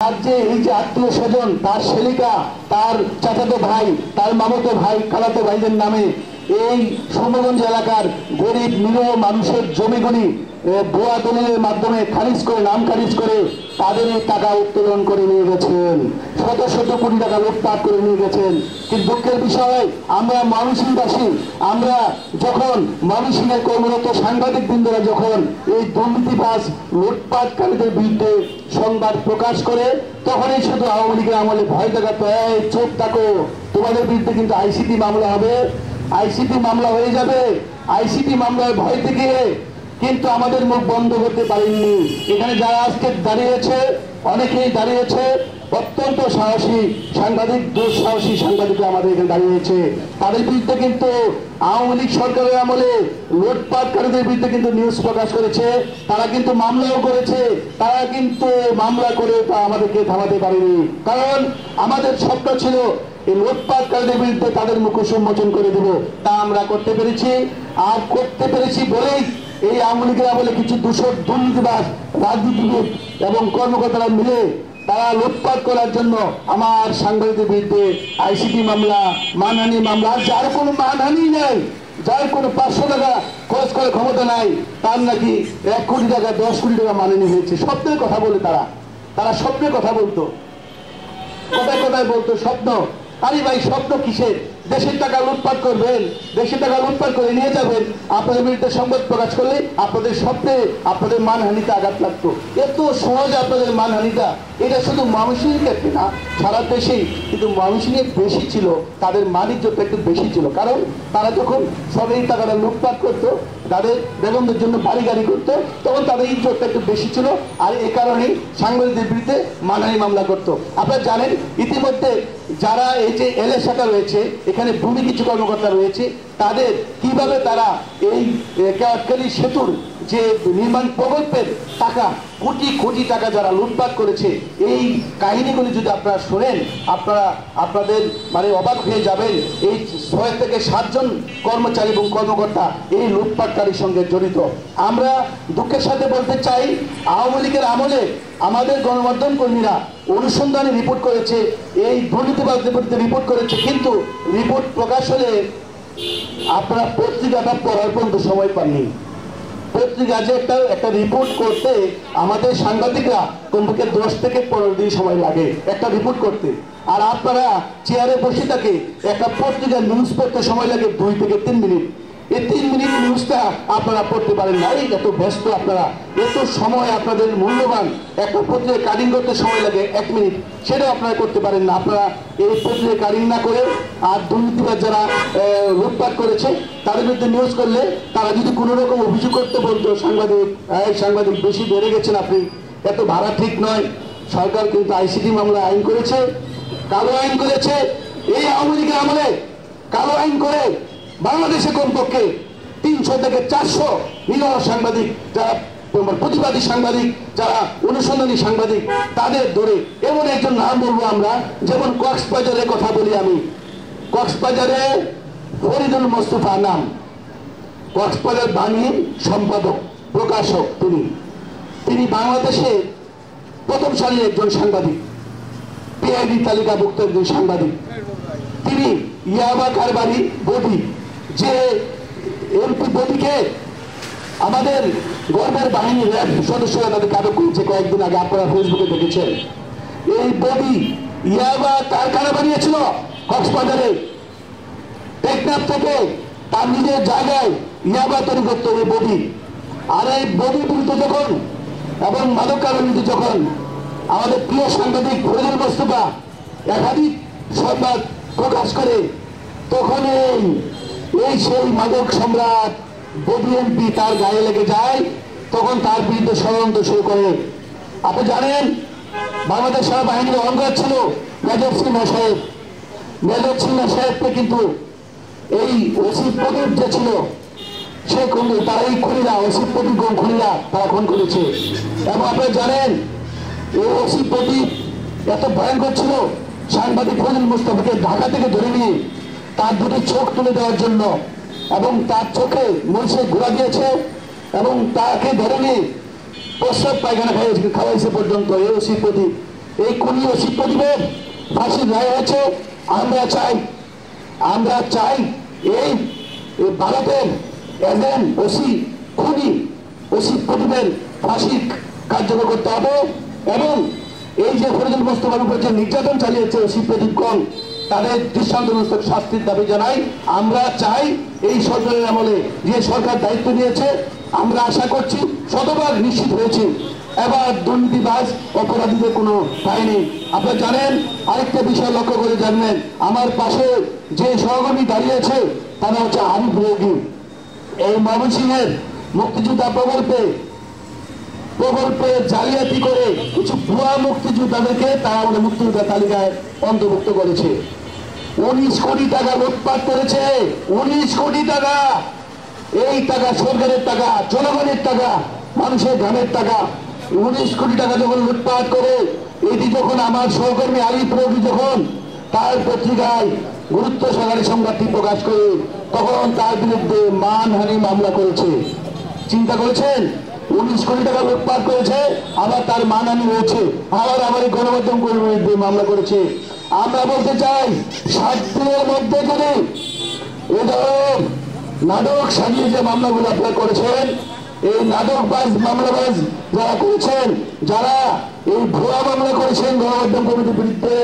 তার যে এই যে আত্মীয় স্বজন, তার শেলিকা, তার চাচাতো ভাই, তার মামাতো ভাই, খালাতো ভাইদের নামে এই সুমগঞ্জ এলাকার গরিব নিরীহ মানুষের জমিগুলি ভুয়া দলিলের মাধ্যমে খারিজ করে, নাম খারিজ করে তাদের টাকা উত্তোলন করে নিয়ে গেছেন। শত শত কোটি টাকা লুটপাট করে নিয়ে গেছেন। কিন্তু দুঃখের বিষয়, আমরা ময়মনসিংহবাসী, আমরা যখন ময়মনসিংহের কর্মরত সাংবাদিক বৃন্দরা যখন এই দুর্নীতিবাজ লুটপাটকারীদের বিরুদ্ধে সংবাদ প্রকাশ করে, তখনই শুধু আওয়ামী লীগের আমলে ভয় দেখাতো, এই চুপ থাকো, তোমাদের বিরুদ্ধে কিন্তু আইসিটি মামলা হবে, আইসিটি মামলা হয়ে যাবে। আইসিটি মামলার ভয় থেকে কিন্তু আমাদের মুখ বন্ধ করতে পারেননি। এখানে যারা আজকে দাঁড়িয়েছে, অনেকেই দাঁড়িয়েছে অত্যন্ত সাহসী সাংবাদিক, দুঃসাহসী সাংবাদিক আমাদের এখানে দাঁড়িয়েছে। তাদের বিরুদ্ধে কিন্তু আওয়ামী লীগ সরকারের আমলে লুটপাটকারীদের বিরুদ্ধে কিন্তু নিউজ প্রকাশ করেছে, তারা কিন্তু মামলাও করেছে। তারা কিন্তু মামলা করে তা আমাদেরকে থামাতে পারেনি, কারণ আমাদের স্বপ্ন ছিল এই লুটপাটকারীদের বিরুদ্ধে তাদের মুখোশ উন্মোচন করে দেব। তা আমরা করতে পেরেছি। আর করতে পেরেছি বলেই এই আওয়ামী লীগের আমলে কিছু দুর্নীতিবাজ রাজনীতিবিদ এবং কর্মকর্তারা মিলে তারা লুটপাট করার জন্য আমার সাংবাদিকদের বিরুদ্ধে আইসিটি মামলা, মানহানি মামলা, যার কোনো মানহানি নেই, যার কোনো 500 টাকা খরচ করার ক্ষমতা নাই, তার নাকি 1 কোটি টাকা 10 কোটি টাকা মানহানি হয়েছে। স্বপ্নের কথা বলে তারা স্বপ্নের কথা বলতো, কোথায় কোথায় বলতো স্বপ্ন। আরে ভাই, স্বপ্ন কিসের? দেশের টাকা লুটপাট করবেন, দেশের টাকা লুটপাট করে নিয়ে যাবেন, আপনাদের বিরুদ্ধে সংবাদ প্রকাশ করলে আপনাদের স্বপ্নে আপনাদের মানহানিতে আঘাত লাগতো। এত সহজ আপনাদের মানহানিটা, এটা শুধু ময়মনসিংহের ক্ষেত্রে না, সারা দেশেই। কিন্তু ময়মনসিংহে বেশি ছিল, তাদের মানিজ্যটা একটু বেশি ছিল, কারণ তারা যখন সব এই টাকাটা লুটপাট করতো, তাদের বেগমদের জন্য বাড়ি গাড়ি করতো, তখন তাদের ইজ্জতটা একটু বেশি ছিল। আর এ কারণেই সাংবাদিকদের বিরুদ্ধে মানহানি মামলা করতো। আপনারা জানেন ইতিমধ্যে যারা এই যে এলএ শাখা রয়েছে, এখানে ভূমি কিছু কর্মকর্তা রয়েছে, তাদের কিভাবে তারা এই কেওয়াটখালী সেতুর যে নির্মাণ প্রকল্পের টাকা, কোটি কোটি টাকা যারা লুটপাট করেছে, এই কাহিনীগুলি যদি আপনারা শোনেন, আপনাদের মানে অবাক হয়ে যাবেন। এই 6 থেকে 7 জন কর্মচারী এবং কর্মকর্তা এই লুটপাটকারীর সঙ্গে জড়িত। আমরা দুঃখের সাথে বলতে চাই, আওয়ামী লীগের আমলে আমাদের গণমাধ্যম কর্মীরা অনুসন্ধানে রিপোর্ট করেছে, এই দুর্নীতিবাজদের বিরুদ্ধে রিপোর্ট করেছে, কিন্তু রিপোর্ট প্রকাশ হলে আপনারা পত্রিকাটা পড়ার পর্যন্ত সময় পাননি। পত্রিকা যে একটা রিপোর্ট করতে আমাদের সাংবাদিকরা কমপক্ষে 10 থেকে 15 দিন সময় লাগে একটা রিপোর্ট করতে, আর আপনারা চেয়ারে বসে থাকে একটা পত্রিকার নিউজ পড়তে সময় লাগে 2 থেকে 3 মিনিট। এই 3 মিনিট নিউজটা আপনারা পড়তে পারেন না, এত ব্যস্ত আপনারা, এত সময় আপনাদের মূল্যবান। একটা পত্রিকা কাটিং করতে সময় লাগে 1 মিনিট, সেটাও আপনারা করতে পারেন না। আপনারা এই পত্রিকা কাটিং না করে, আর দুর্নীতিবাজ যারা লুটপাট করেছে তাদের বিরুদ্ধে নিউজ করলে, তারা যদি কোনো রকম অভিযোগ করতে বলতো, সাংবাদিক বেশি বেড়ে গেছেন আপনি, এত ভাড়া ঠিক নয়। সরকার কিন্তু আইসিটি মামলা আইন করেছে, কালো আইন করেছে। এই আওয়ামী লীগের আমলে কালো আইন করে বাংলাদেশে কমপক্ষে 300 থেকে 400 নিরীহ সাংবাদিক, যারা প্রতিবাদী সাংবাদিক, যারা অনুসন্ধানী সাংবাদিক, তাদের ধরে এমন একজন নাম বলবো আমরা, যেমন কক্সবাজারের কথা বলি আমি, কক্সবাজারে ফরিদুল মোস্তফা নাম, কক্সবাজার বাণীর সম্পাদক, প্রকাশক। তিনি বাংলাদেশে প্রথম সারির একজন সাংবাদিক, পিআইডি তালিকাভুক্ত একজন সাংবাদিক। তিনি ইয়াবা কারবারি বডি, যে এমপি বডিকে আমাদের গর্বের বাহিনীর সদস্যরা তাদেরকে আটক করেছে কয়েকদিন আগে, আপনারা ফেসবুকে দেখেছেন। এই বডি ইয়াবা কারখানা বানিয়েছিল কক্সবাজারে, টেকনাফ থেকে তার নিজের জায়গায় ইয়াবা তৈরি করতো এই বডি। আর এই বডির বিরুদ্ধে যখন এবং মাদক কারণে যখন আমাদের প্রিয় সাংবাদিক ফরিদুল মোস্তফা একাধিক সংবাদ প্রকাশ করে, তখন এই সেই মাদক সম্রাট বডি এমপি তার গায়ে লেগে যায়, তখন তার বিরুদ্ধে ষড়যন্ত্র শুরু করে। আপনি জানেন বাংলাদেশ সেনাবাহিনীর অহংকার ছিল মেজর সিনহা সাহেব। মেজর সিনহা সাহেবকে কিন্তু এই ওসি প্রদীপ যে ছিল, সে তারা এই খুনিরা, ওসি প্রদীপ খুনিরা তারা খুন করেছে। এবং আপনারা জানেন এই ওসি প্রদীপ এত ভয়ঙ্কর ছিল, সাংবাদিক ফরিদুল মোস্তফাকে ঢাকা থেকে ধরে নিয়ে তার 2টি চোখ তুলে দেওয়ার জন্য, এবং তার চোখে মরিচে ঘোরা দিয়েছে, এবং তাকে ধরে নিয়ে প্রস্রাব পায়খানা খাওয়াইছে পর্যন্ত এই ওসি প্রদীপ। এই খুনি ওসি প্রদীপের ফাঁসির রায় হয়েছে। আমরা চাই এই ভারতের এজেন্ট ওসি খুনি ওসি প্রদীপের ফাঁসি কার্যকর করতে হবে এবং এই যে ফরিদুল মোস্তফার উপর যে নির্যাতন চালিয়েছে ওসি প্রদীপগণ তাদের দৃষ্টান্তমূলক শাস্তির দাবি জানাই। আমরা চাই এই সরকারের আমলে যে সরকার দায়িত্ব নিয়েছে আমরা আশা করছি শতভাগ নিশ্চিত হয়েছি এবার দুর্নীতিবাজ অপরাধীদের কোনো ঠাঁই নেই। আপনারা জানেন, আরেকটা বিষয় লক্ষ্য করে জানবেন, আমার পাশে যে সহকর্মী দাঁড়িয়েছে তারা হচ্ছে আরিফ রোগী। এই ময়মনসিংহের মুক্তিযোদ্ধা প্রকল্পে জালিয়াতি করে কিছু ভুয়া মুক্তিযোদ্ধাদেরকে তারা আমাদের মুক্তিযোদ্ধা তালিকায় অন্তর্ভুক্ত করেছে। 19 কোটি টাকা লুটপাট করেছে। 19 কোটি টাকা। এই টাকা সরকারের টাকা, জনগণের টাকা, মানুষের ঘামের টাকা। 19 কোটি টাকা যখন লুটপাট করে এটি যখন আমার সহকর্মী আরিফ রোগী যখন তার পত্রিকায় গুরুত্ব সহকারে সংবাদটি প্রকাশ করে তখন তার বিরুদ্ধে মানহানি মামলা করেছে। চিন্তা করেছেন, 19 কোটি টাকা লুটপাট করেছে, আবার তার মানহানি হয়েছে, আবার গণমাধ্যম কর্মীর বিরুদ্ধে মামলা করেছে। আমরা বলতে চাই 7 দিনের মধ্যে যদি এ ধরনের নাটক সাজিয়ে যে মামলাগুলো আপনারা করেছেন, এই নাটকবাজ মামলাবাজ যারা করেছেন, যারা এই ভুয়া মামলা করেছেন গণমাধ্যম কমিটির বিরুদ্ধে,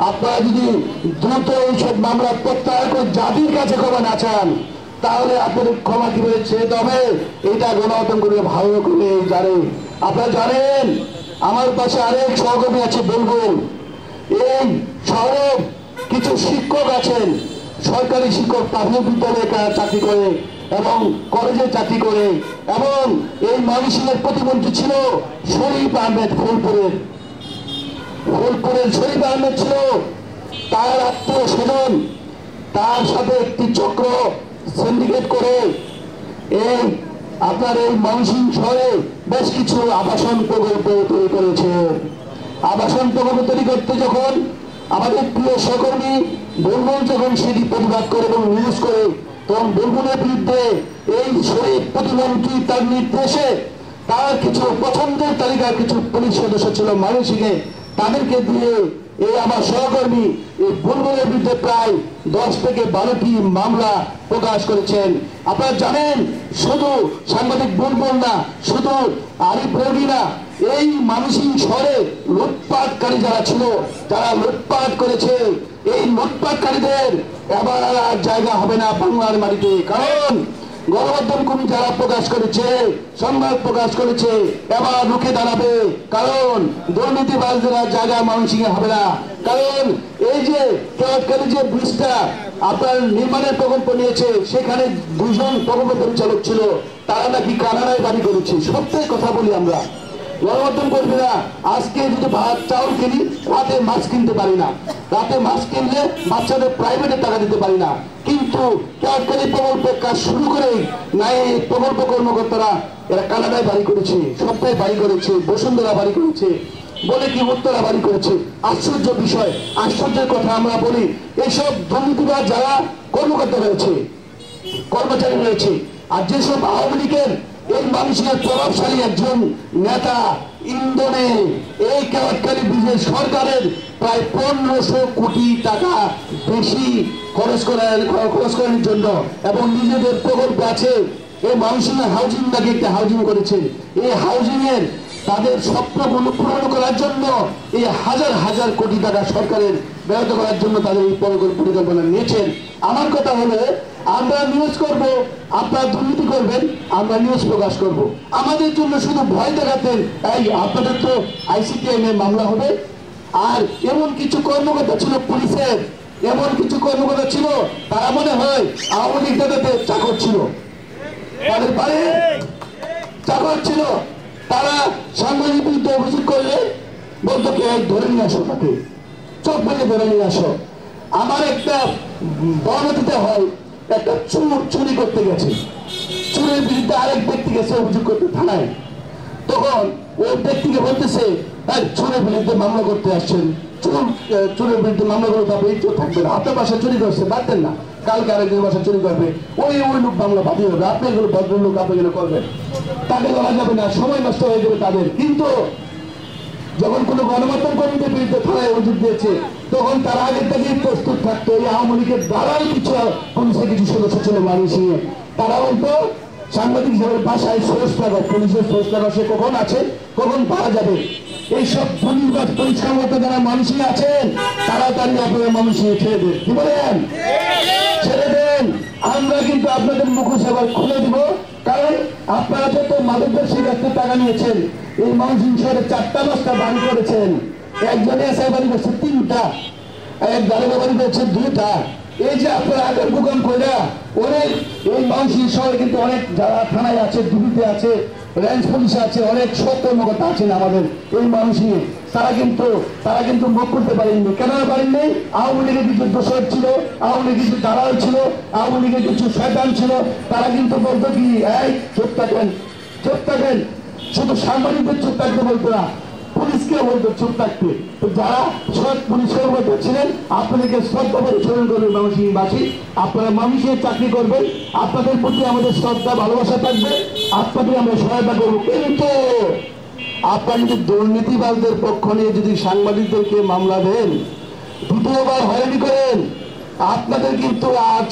আপনারা যদি দ্রুত এইসব মামলা প্রত্যাহার করে জাতির কাছে ক্ষমা না চান তাহলে আপনাদের ক্ষমা কিভাবে চেয়ে হবে এটা গণমাধ্যম কর্মী ভালো করে জানে। আপনারা জানেন আমার পাশে আরেক সহকর্মী আছে বুলবুল। এই শহরে কিছু শিক্ষক আছেন, সরকারি শিক্ষক, প্রাথমিক বিদ্যালয়ে চাকরি করে এবং কলেজে চাকরি করে এবং এই ময়মনসিংহের প্রতিমন্ত্রী ছিল শরীফ আহমেদ, ফুলপুরের শরীফ আহমেদ ছিল। তার আত্মীয় স্বজন তার সাথে একটি চক্র সিন্ডিকেট করে এই আপনার এই ময়মনসিংহ শহরে বেশ কিছু আবাসন প্রকল্প তৈরি করেছে। আবাসন প্রকল্প তৈরি করতে যখন আমাদের প্রিয় সহকর্মী বুলবুল যখন সেটি প্রতিবাদ করে এবং নিউজ করে তখন বুলবুলের বিরুদ্ধে এই শরীফ প্রতিমন্ত্রী তার নির্দেশে তার কিছু পছন্দের তালিকার কিছু পুলিশ সদস্য ছিল ময়মনসিংহে, তাদেরকে দিয়ে এই আমার সহকর্মী এই বুলবুলের বিরুদ্ধে প্রায় 10 থেকে 12টি মামলা প্রকাশ করেছেন। আপনারা জানেন, শুধু সাংবাদিক বুলবুল না, শুধু আরিফ রোগী না, এই ময়মনসিংহ শহরে লুটপাটকারী যারা ছিল, যারা লুটপাট করেছে, এই লুটপাটকারীদের এবার আর জায়গা হবে না বাংলার মাটিতে। কারণ গণমাধ্যম কর্মী যারা প্রকাশ করেছে, সংবাদ প্রকাশ করেছে, এবার রুখে দাঁড়াবে। কারণ দুর্নীতিবাজদের জায়গা ময়মনসিংহে হবে না। কারণ এই যে কেওয়াতখালী যে ব্রিজটা আপনার নির্মাণের প্রকল্প নিয়েছে, সেখানে 2 জন প্রকল্প পরিচালক ছিল, তারা নাকি কানাডায় বাড়ি করেছে। সত্যি কথা বলি আমরা গণমাধ্যম কর্মীরা, আজকে যদি ভাত চাউল কিনি, রাতে মাছ কিনতে পারি না, রাতে মাছ কিনলে বাচ্চাদের প্রাইভেটে টাকা দিতে পারি না। কিন্তু কেওয়াতখালী প্রকল্পের কাজ শুরু করেই নাই প্রকল্প কর্মকর্তারা এরা কানাডায় বাড়ি করেছে, সপ্তাহে বাড়ি করেছে, বসুন্ধরা বাড়ি করেছে, বলে কি উত্তরা বাড়ি করেছে। আশ্চর্য বিষয়, আশ্চর্যের কথা আমরা বলি। এইসব দুর্নীতিবাজ যারা কর্মকর্তা রয়েছে, কর্মচারী রয়েছে, আর যেসব আওয়ামী লীগের এই মানুষের প্রভাবশালী একজন নেতা ইন্ধনে এই কেওয়াতখালী ব্রিজের সরকারের প্রায় 1500 কোটি টাকা বেশি খরচ করার জন্য এবং নিজেদের প্রকল্প আছে। এই ময়মনসিংহের হাউজিং নাকি একটা হাউজিং করেছে, এই হাউজিং এর তাদের স্বপ্নগুলো পূরণ করার জন্য এই হাজার হাজার কোটি টাকা সরকারের ব্যবহার করার জন্য তাদের এই পরিকল্পনা নিয়েছেন। আমার কথা হলো, আমরা নিউজ করব, আপনারা দুর্নীতি করবেন, আমরা নিউজ প্রকাশ করব। আমাদের জন্য শুধু ভয় দেখাতেন, এই আপনাদের তো ICTM এর মামলা হবে। আর এমন কিছু কর্মকর্তা ছিল পুলিশের, এমন কিছু কর্মকর্তা ছিল তারা মনে হয় আওয়ামী লীগ নেতাদের চাকর ছিল, তাদের বাড়ি চাকর ছিল। তারা সাংবাদিক বিরুদ্ধে অভিযোগ করলে বলতো কে ধরে নিয়ে আসো, তাকে চোখ বেঁধে ধরে নিয়ে আসো। আমার একটা বর্ণনা দিতে হয়, একটা চুরি করতে গেছে, চুরির বিরুদ্ধে আরেক ব্যক্তি গেছে অভিযোগ করতে থানায়। তখন ওই ব্যক্তিকে বলতেছে, চোরের বিরুদ্ধে মামলা করতে আসছেন, চোরের বিরুদ্ধে মামলা করতে হবে, চোর থাকবে না, আপনার বাসায় চুরি করছে, বাদ দেন না, কালকে আরেকজন বাসায় চুরি করবে, ওই লোক মামলা বাতিল হবে, আপনি এগুলো ভদ্রলোক আপনি এগুলো করবেন, তাকে বলা যাবে না, সময় নষ্ট হয়ে যাবে তাদের। কিন্তু যখন কোনো গণমাধ্যম কর্মীদের বিরুদ্ধে থানায় অভিযোগ দিয়েছে তখন তারা আগে থেকেই প্রস্তুত থাকতো। এই আওয়ামী লীগের দালাল কিছু পুলিশের কিছু সদস্য ছিল মানুষ নিয়ে, তারা বলতো সাংবাদিক হিসাবে বাসায় সোর্স লাগা, পুলিশের সোর্স লাগা সে কখন আছে কখন পাওয়া যাবে। এইসব পুলিশ পরিষ্কার মতো যারা মানুষই আছেন তাড়াতাড়ি আপনারা মানুষ নিয়ে ছেড়ে দেন, কি বলেন? ছেড়ে দেন। আমরা কিন্তু আপনাদের মুখোশ আবার খুলে দিব, কারণ আপনারা যত মাদকদের সেই কাছে টাকা নিয়েছেন, এই মানুষ শহরে 4টা 5টা বাড়ি করেছেন, একজনে এসআই বাড়ি করছে 3টা, এক দারোগা বাড়ি করছে 2টা। এই যে আপনারা আগের প্রোগ্রাম করে অনেক এই মানুষ শহরে কিন্তু অনেক যারা থানায় আছে, ডিবিতে আছে, রেঞ্জ পুলিশে আছে, অনেক সব কর্মকর্তা আছেন আমাদের এই মানুষ নিয়ে, তারা কিন্তু মুখ করতে পারেননি। কেন পারেননি? আওয়ামী লীগের কিছু দোষর ছিল, আওয়ামী লীগের কিছু দালাল ছিল, আওয়ামী লীগের কিছু শয়তান ছিল, তারা কিন্তু বলতো কি এই চুপ থাকেন, চুপ থাকেন। শুধু সাংবাদিকদের চুপ থাকতে বলতো না, পুলিশকে বলতো চুপ থাকতে। তো যারা সৎ পুলিশ কর্মকর্তা ছিলেন আপনাদেরকে শ্রদ্ধা পরিচালন করবেন মানুষবাসী, আপনারা মানুষের চাকরি করবেন, আপনাদের প্রতি আমাদের শ্রদ্ধা ভালোবাসা থাকবে, আপনাদের আমরা সহায়তা করবো। কিন্তু আপনারা যদি দুর্নীতিবাজদের পক্ষ নিয়ে যদি সাংবাদিকদেরকে মামলা দেন, দ্বিতীয়বার হয়রানি করেন, আপনাদের কিন্তু আর